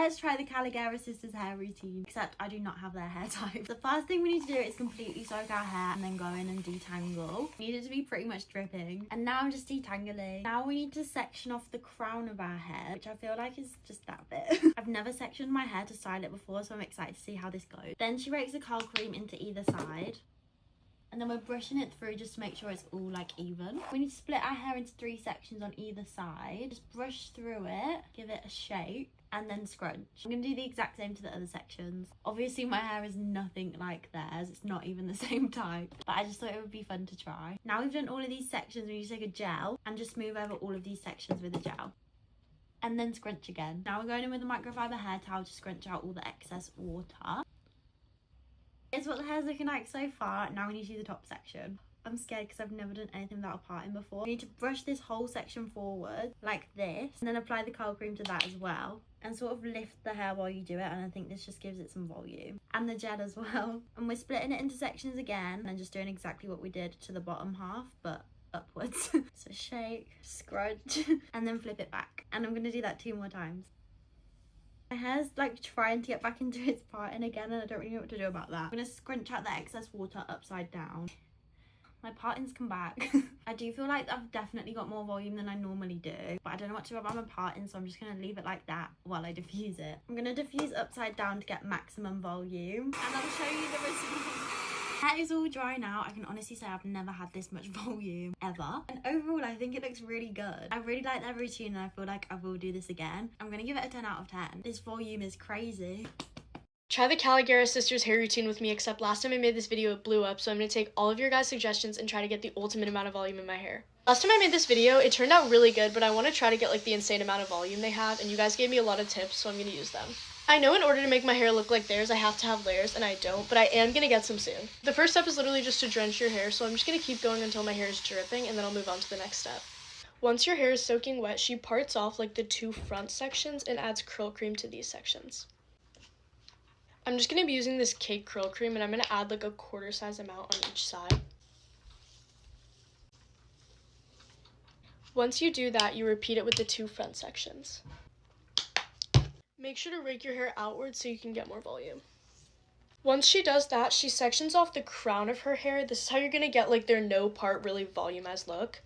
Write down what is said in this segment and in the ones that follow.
let's try the Kalogeras sisters hair routine, except I do not have their hair type. The first thing we need to do is completely soak our hair and then go in and detangle. We need it to be pretty much dripping. And now I'm just detangling. Now we need to section off the crown of our hair, which I feel like is just that bit. I've never sectioned my hair to style it before, so I'm excited to see how this goes. Then she rakes the curl cream into either side. And then we're brushing it through just to make sure it's all like even. We need to split our hair into 3 sections on either side. Just brush through it, give it a shake, and then scrunch. I'm going to do the exact same to the other sections. Obviously my hair is nothing like theirs. It's not even the same type. But I just thought it would be fun to try. Now we've done all of these sections, we need to take a gel and just smooth over all of these sections with a gel. And then scrunch again. Now we're going in with a microfiber hair towel to scrunch out all the excess water. Here's what the hair's looking like so far. Now we need to do the top section. I'm scared because I've never done anything without a parting before. We need to brush this whole section forward like this, and then apply the curl cream to that as well, and sort of lift the hair while you do it, and I think this just gives it some volume. And the gel as well. And we're splitting it into sections again and just doing exactly what we did to the bottom half, but upwards. So shake, scrunch, and then flip it back. And I'm going to do that 2 more times. My hair's like trying to get back into its parting again, and I don't really know what to do about that. I'm going to scrunch out the excess water upside down. My partings come back. I do feel like I've definitely got more volume than I normally do, but I don't know what to do about my parting, so I'm just going to leave it like that while I diffuse it. I'm going to diffuse upside down to get maximum volume, and I'll show you the result. Hair is all dry now. I can honestly say I've never had this much volume ever, and overall I think it looks really good. I really like that routine and I feel like I will do this again. I'm gonna give it a 10 out of 10. This volume is crazy. Try the Kalogeras sisters hair routine with me, except last time I made this video it blew up, so I'm going to take all of your guys' suggestions and try to get the ultimate amount of volume in my hair. Last time I made this video, it turned out really good, but I want to try to get like the insane amount of volume they have, and you guys gave me a lot of tips, so I'm going to use them. I know in order to make my hair look like theirs, I have to have layers, and I don't, but I am going to get some soon. The first step is literally just to drench your hair, so I'm just going to keep going until my hair is dripping, and then I'll move on to the next step. Once your hair is soaking wet, she parts off like the 2 front sections and adds curl cream to these sections. I'm just going to be using this cake curl cream, and I'm going to add like a 1/4 size amount on each side. Once you do that, you repeat it with the 2 front sections. Make sure to rake your hair outwards so you can get more volume. Once she does that, she sections off the crown of her hair. This is how you're going to get like their no part really volumized look.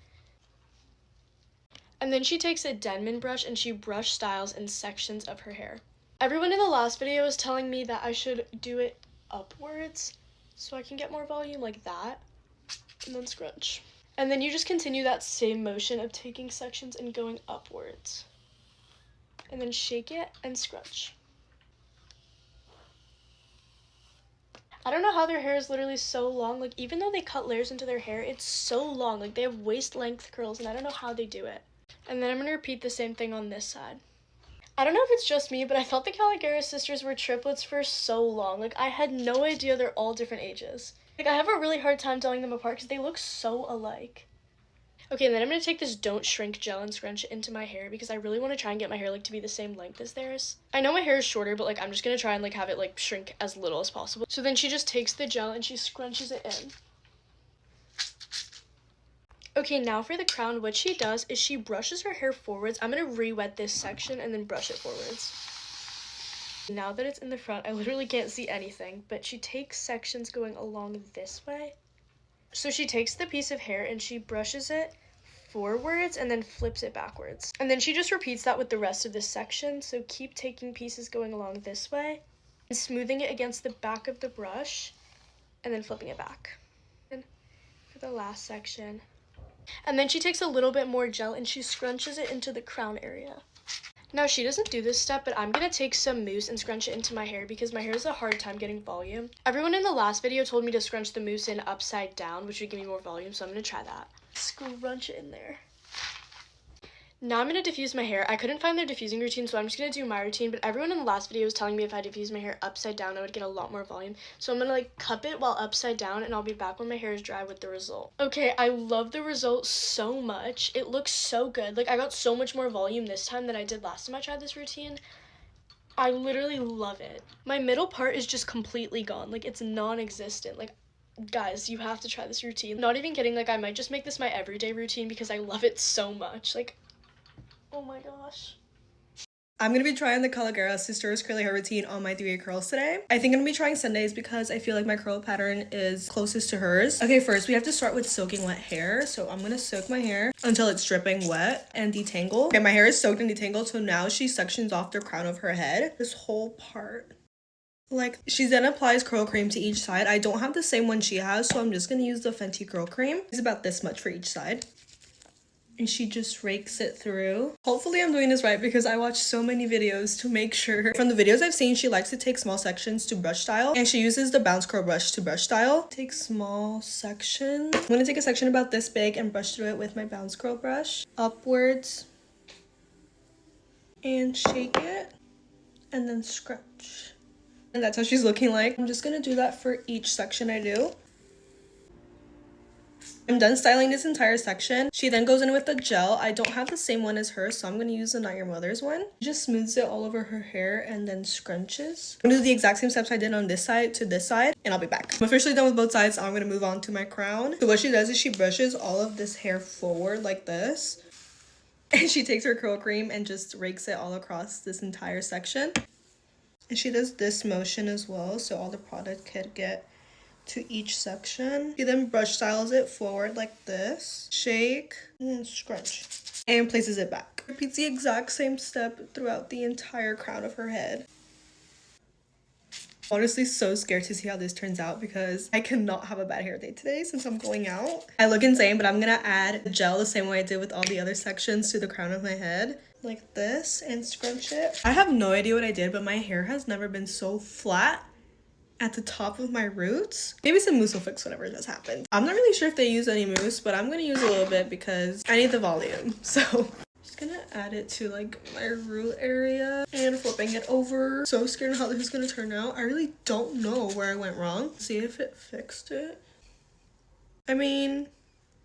And then she takes a Denman brush and she brush styles in sections of her hair. Everyone in the last video was telling me that I should do it upwards so I can get more volume like that, and then scrunch. And then you just continue that same motion of taking sections and going upwards. And then shake it and scrunch. I don't know how their hair is literally so long. Like, even though they cut layers into their hair, it's so long. Like, they have waist length curls, and I don't know how they do it. And then I'm going to repeat the same thing on this side. I don't know if it's just me, but I felt the Kalogeras sisters were triplets for so long. Like, I had no idea they're all different ages. Like, I have a really hard time telling them apart because they look so alike. Okay, and then I'm going to take this Don't Shrink gel and scrunch it into my hair because I really want to try and get my hair, like, to be the same length as theirs. I know my hair is shorter, but, like, I'm just going to try and, like, have it, like, shrink as little as possible. So then she just takes the gel and she scrunches it in. Okay, now for the crown, what she does is she brushes her hair forwards. I'm going to re-wet this section and then brush it forwards. Now that it's in the front, I literally can't see anything, but she takes sections going along this way. So she takes the piece of hair and she brushes it forwards and then flips it backwards. And then she just repeats that with the rest of this section. So keep taking pieces going along this way and smoothing it against the back of the brush and then flipping it back. And for the last section. And then she takes a little bit more gel and she scrunches it into the crown area. Now she doesn't do this step, but I'm going to take some mousse and scrunch it into my hair because my hair has a hard time getting volume. Everyone in the last video told me to scrunch the mousse in upside down, which would give me more volume, so I'm going to try that. Scrunch it in there. Now I'm going to diffuse my hair. I couldn't find their diffusing routine, so I'm just going to do my routine, but everyone in the last video was telling me if I diffused my hair upside down, I would get a lot more volume. So I'm going to like cup it while upside down, and I'll be back when my hair is dry with the result. Okay, I love the result so much. It looks so good. Like, I got so much more volume this time than I did last time I tried this routine. I literally love it. My middle part is just completely gone. Like, it's non-existent. Like, guys, you have to try this routine. Not even kidding, like, I might just make this my everyday routine because I love it so much. Like, oh my gosh. I'm gonna be trying the Kalogeras Sisters curly hair routine on my 3A curls today. I think I'm gonna be trying Sundays because I feel like my curl pattern is closest to hers. Okay, first we have to start with soaking wet hair. So I'm gonna soak my hair until it's dripping wet and detangle. Okay, my hair is soaked and detangled, so now she sections off the crown of her head. This whole part. Like, she then applies curl cream to each side. I don't have the same one she has, so I'm just gonna use the Fenty curl cream. It's about this much for each side. And she just rakes it through. Hopefully I'm doing this right because I watched so many videos to make sure. From the videos I've seen, she likes to take small sections to brush style, and she uses the bounce curl brush to brush style. Take small sections. I'm gonna take a section about this big and brush through it with my bounce curl brush. Upwards. And shake it. And then scrunch. And that's how she's looking like. I'm just gonna do that for each section I do. I'm done styling this entire section. She then goes in with the gel. I don't have the same one as her, so I'm going to use the Not Your Mother's one. Just smooths it all over her hair and then scrunches. I'm going to do the exact same steps I did on this side to this side, and I'll be back. I'm officially done with both sides, so I'm going to move on to my crown. So what she does is she brushes all of this hair forward like this. And she takes her curl cream and just rakes it all across this entire section. And she does this motion as well, so all the product could get to each section. She then brush styles it forward like this, shake, and then scrunch, and places it back. Repeats the exact same step throughout the entire crown of her head. Honestly, so scared to see how this turns out because I cannot have a bad hair day today since I'm going out. I look insane, but I'm gonna add gel the same way I did with all the other sections to the crown of my head, like this, and scrunch it. I have no idea what I did, but my hair has never been so flat at the top of my roots. Maybe some mousse will fix whatever just happened. I'm not really sure if they use any mousse, but I'm gonna use a little bit because I need the volume. So just gonna add it to like my root area and flipping it over. So scared of how this is gonna turn out. I really don't know where I went wrong. See if it fixed it. I mean,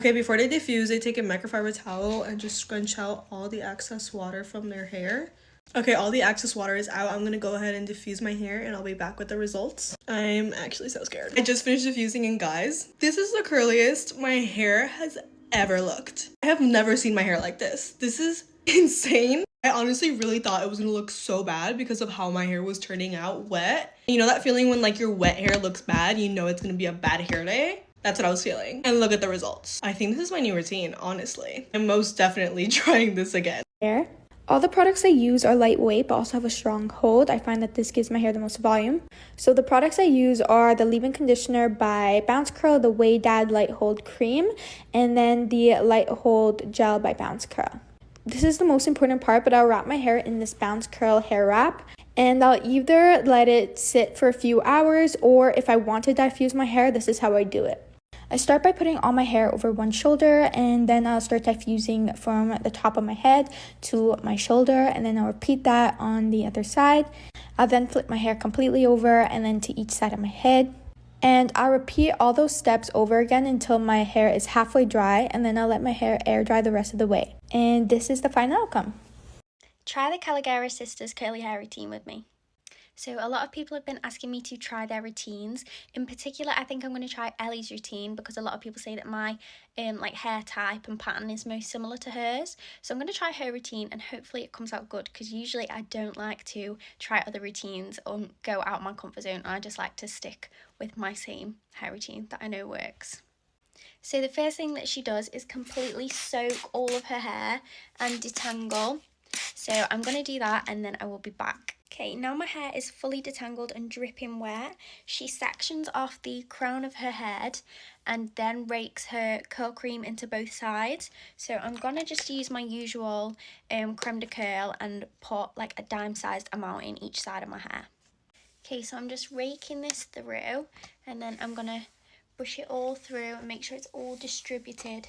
okay, before they diffuse, they take a microfiber towel and just scrunch out all the excess water from their hair. Okay, all the excess water is out. I'm gonna go ahead and diffuse my hair and I'll be back with the results. I'm actually so scared. I just finished diffusing, and guys, this is the curliest my hair has ever looked. I have never seen my hair like this. This is insane. I honestly really thought it was gonna look so bad because of how my hair was turning out wet. You know that feeling when like your wet hair looks bad, you know it's gonna be a bad hair day? That's what I was feeling. And look at the results. I think this is my new routine, honestly. I'm most definitely trying this again. Hair. All the products I use are lightweight but also have a strong hold. I find that this gives my hair the most volume. So the products I use are the leave-in conditioner by Bounce Curl, the Way Dad Light Hold Cream, and then the Light Hold Gel by Bounce Curl. This is the most important part, but I'll wrap my hair in this Bounce Curl hair wrap, and I'll either let it sit for a few hours, or if I want to diffuse my hair, this is how I do it. I start by putting all my hair over one shoulder, and then I'll start diffusing from the top of my head to my shoulder, and then I'll repeat that on the other side. I'll then flip my hair completely over and then to each side of my head. And I'll repeat all those steps over again until my hair is halfway dry, and then I'll let my hair air dry the rest of the way. And this is the final outcome. Try the Kalogeras Sisters curly hair routine with me. So a lot of people have been asking me to try their routines. In particular, I think I'm going to try Ellie's routine because a lot of people say that my like hair type and pattern is most similar to hers. So I'm going to try her routine and hopefully it comes out good, because usually I don't like to try other routines or go out my comfort zone. I just like to stick with my same hair routine that I know works. So the first thing that she does is completely soak all of her hair and detangle. So I'm going to do that and then I will be back. Okay, now my hair is fully detangled and dripping wet. She sections off the crown of her head and then rakes her curl cream into both sides. So I'm going to just use my usual creme de curl and put like a dime-sized amount in each side of my hair. Okay, so I'm just raking this through and then I'm going to brush it all through and make sure it's all distributed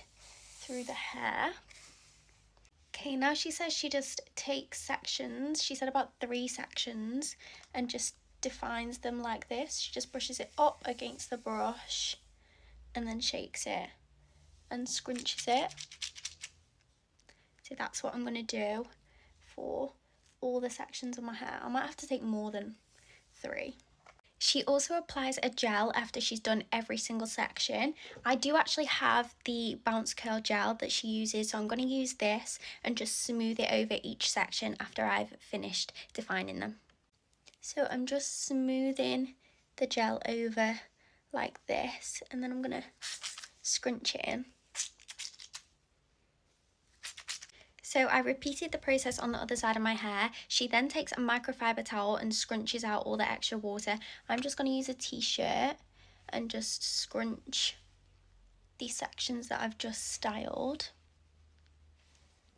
through the hair. Okay, now she says she just takes sections. She said about 3 sections and just defines them like this. She just brushes it up against the brush and then shakes it and scrunches it. So that's what I'm going to do for all the sections of my hair. I might have to take more than 3. She also applies a gel after she's done every single section. I do actually have the bounce curl gel that she uses, so I'm going to use this and just smooth it over each section after I've finished defining them. So I'm just smoothing the gel over like this, and then I'm going to scrunch it in. So I repeated the process on the other side of my hair. She then takes a microfiber towel and scrunches out all the extra water. I'm just going to use a t-shirt and just scrunch these sections that I've just styled.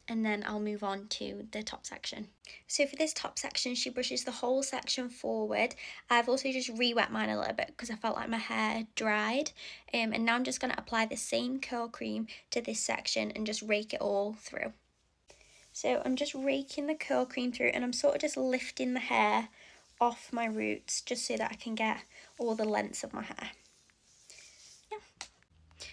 And then I'll move on to the top section. So for this top section, she brushes the whole section forward. I've also just re-wet mine a little bit because I felt like my hair had dried. And now I'm just going to apply the same curl cream to this section and just rake it all through. So I'm just raking the curl cream through, and I'm sort of just lifting the hair off my roots just so that I can get all the lengths of my hair. Yeah.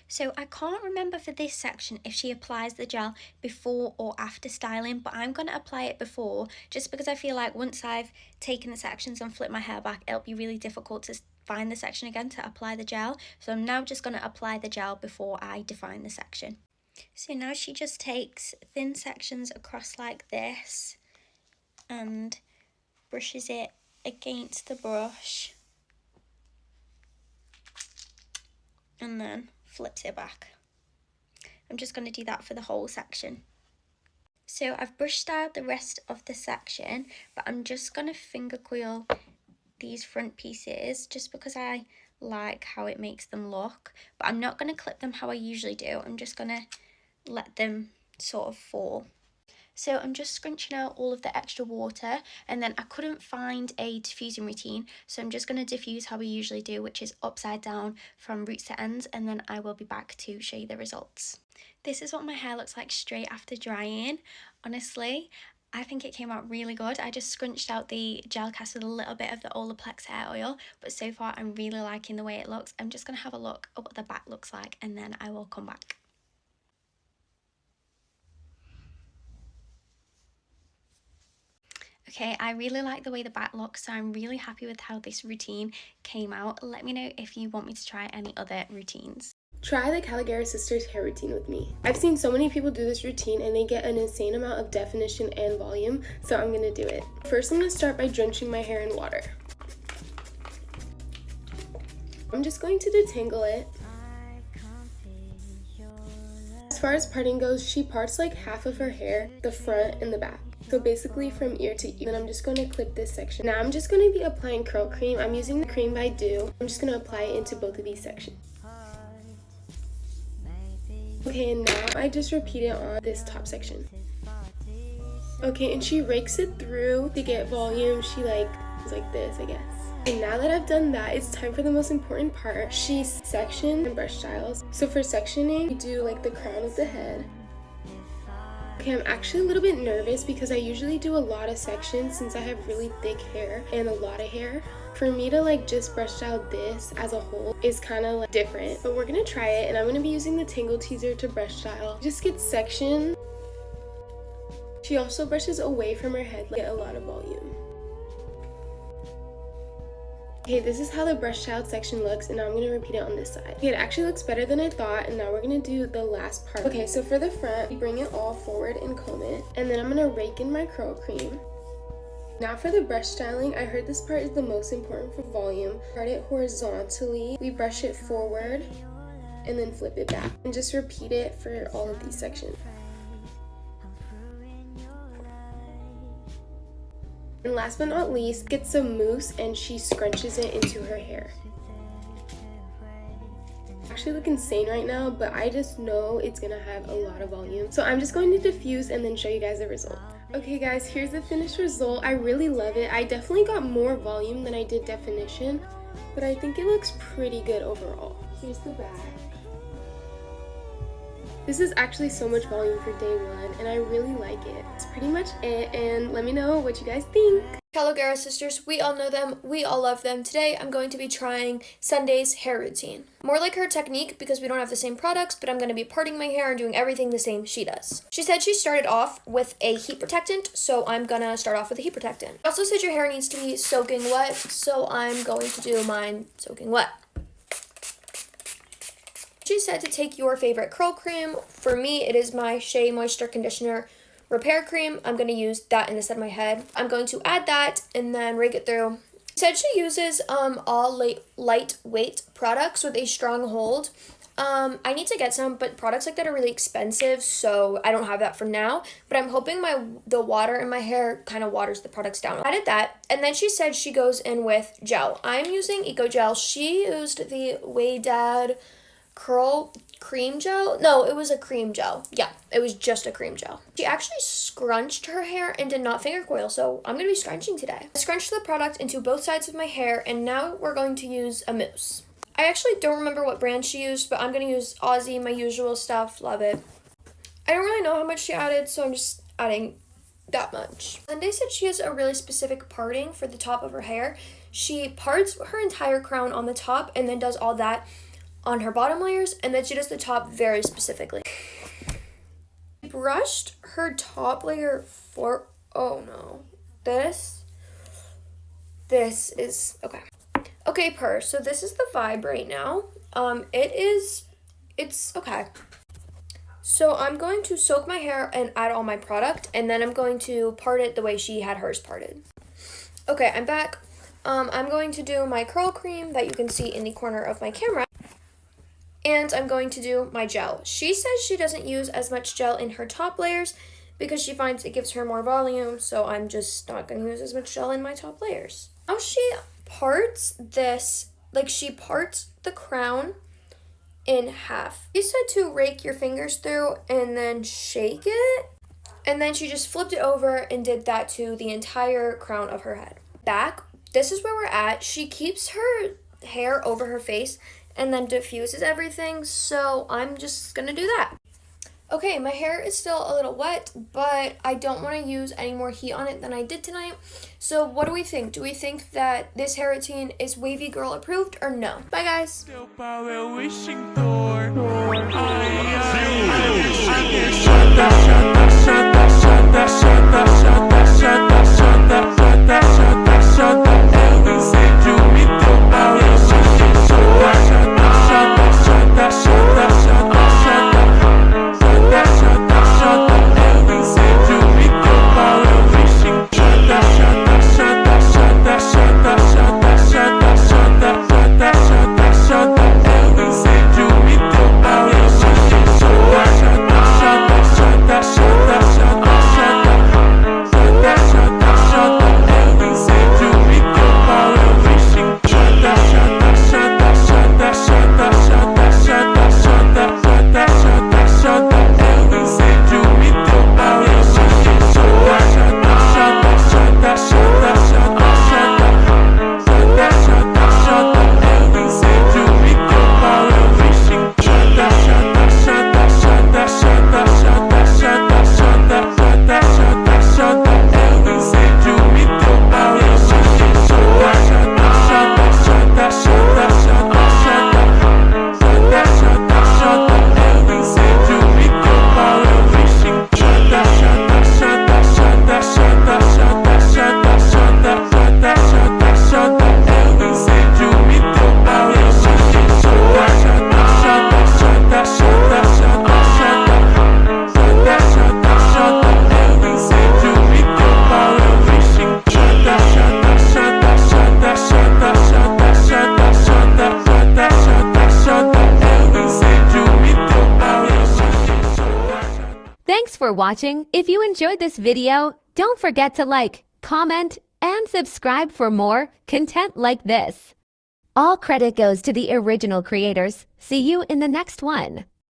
So I can't remember for this section if she applies the gel before or after styling, but I'm going to apply it before just because I feel like once I've taken the sections and flipped my hair back, it'll be really difficult to find the section again to apply the gel. So I'm now just going to apply the gel before I define the section. So now she just takes thin sections across like this and brushes it against the brush and then flips it back. I'm just going to do that for the whole section. So I've brush styled the rest of the section, but I'm just going to finger coil these front pieces just because I like how it makes them look, but I'm not going to clip them how I usually do. I'm just going to let them sort of fall. So I'm just scrunching out all of the extra water, and then I couldn't find a diffusing routine, so I'm just going to diffuse how we usually do, which is upside down from roots to ends, and then I will be back to show you the results. This is what my hair looks like straight after drying. Honestly, I think it came out really good. I just scrunched out the gel cast with a little bit of the Olaplex hair oil, but so far I'm really liking the way it looks. I'm just going to have a look at what the back looks like, and then I will come back. Okay, I really like the way the back looks, so I'm really happy with how this routine came out. Let me know if you want me to try any other routines. Try the Kalogeras sisters hair routine with me. I've seen so many people do this routine and they get an insane amount of definition and volume, so I'm gonna do it. First, I'm gonna start by drenching my hair in water. I'm just going to detangle it. As far as parting goes, she parts like half of her hair, the front and the back. So basically from ear to ear. Then I'm just going to clip this section. Now I'm just going to be applying curl cream. I'm using the cream by Dew. I'm just going to apply it into both of these sections. Okay, and now I just repeat it on this top section. Okay, and she rakes it through to get volume. She is like this, I guess. And now that I've done that, it's time for the most important part. She sections and brush styles. So for sectioning, we do like the crown of the head. Okay, I'm actually a little bit nervous because I usually do a lot of sections since I have really thick hair and a lot of hair. For me to like just brush style this as a whole is kind of like different, but we're gonna try it, and I'm gonna be using the Tangle Teaser to brush style. Just get sections. She also brushes away from her head, like, get a lot of volume. Okay, this is how the brush styled section looks, and now I'm going to repeat it on this side. Okay, it actually looks better than I thought, and now we're going to do the last part. Okay, so for the front, we bring it all forward and comb it, and then I'm going to rake in my curl cream. Now for the brush styling, I heard this part is the most important for volume. Start it horizontally, we brush it forward, and then flip it back. And just repeat it for all of these sections. And last but not least, get some mousse and she scrunches it into her hair. I actually look insane right now, but I just know it's gonna have a lot of volume. So I'm just going to diffuse and then show you guys the result. Okay guys, here's the finished result. I really love it. I definitely got more volume than I did definition, but I think it looks pretty good overall. Here's the back. This is actually so much volume for day one, and I really like it. That's pretty much it, and let me know what you guys think. Kalogeras sisters, we all know them, we all love them. Today I'm going to be trying Sunday's hair routine. More like her technique because we don't have the same products, but I'm going to be parting my hair and doing everything the same she does. She said she started off with a heat protectant, so I'm gonna start off with a heat protectant. She also said your hair needs to be soaking wet, so I'm going to do mine soaking wet. She said to take your favorite curl cream. For me, it is my Shea Moisture Conditioner Repair Cream. I'm going to use that in the side of my head. I'm going to add that and then rake it through. She said she uses all lightweight products with a strong hold. I need to get some, but products like that are really expensive, so I don't have that for now. But I'm hoping the water in my hair kind of waters the products down. I added that, and then she said she goes in with gel. I'm using Eco Gel. She used the Dad curl cream gel. No, it was a cream gel. Yeah, it was just a cream gel. She actually scrunched her hair and did not finger coil, so I'm gonna be scrunching today. I scrunched the product into both sides of my hair, and now we're going to use a mousse. I actually don't remember what brand she used, but I'm gonna use Aussie, my usual stuff. Love it. I don't really know how much she added, so I'm just adding that much. Sunday said she has a really specific parting for the top of her hair. She parts her entire crown on the top and then does all that on her bottom layers, and then she does the top very specifically. She brushed her top layer for, oh no, this is, okay, so this is the vibe right now. It's okay. So I'm going to soak my hair and add all my product, and then I'm going to part it the way she had hers parted. Okay, I'm back. I'm going to do my curl cream that you can see in the corner of my camera. And I'm going to do my gel. She says she doesn't use as much gel in her top layers because she finds it gives her more volume, so I'm just not going to use as much gel in my top layers. Now she parts this, like she parts the crown in half. She said to rake your fingers through and then shake it, and then she just flipped it over and did that to the entire crown of her head. Back, this is where we're at. She keeps her hair over her face and then diffuses everything, so I'm just gonna do that. Okay, my hair is still a little wet, but I don't want to use any more heat on it than I did tonight. So what do we think? Do we think that this hair routine is wavy girl approved or no? Bye guys! Thanks for watching. If you enjoyed this video, don't forget to like, comment, and subscribe for more content like this. All credit goes to the original creators. See you in the next one.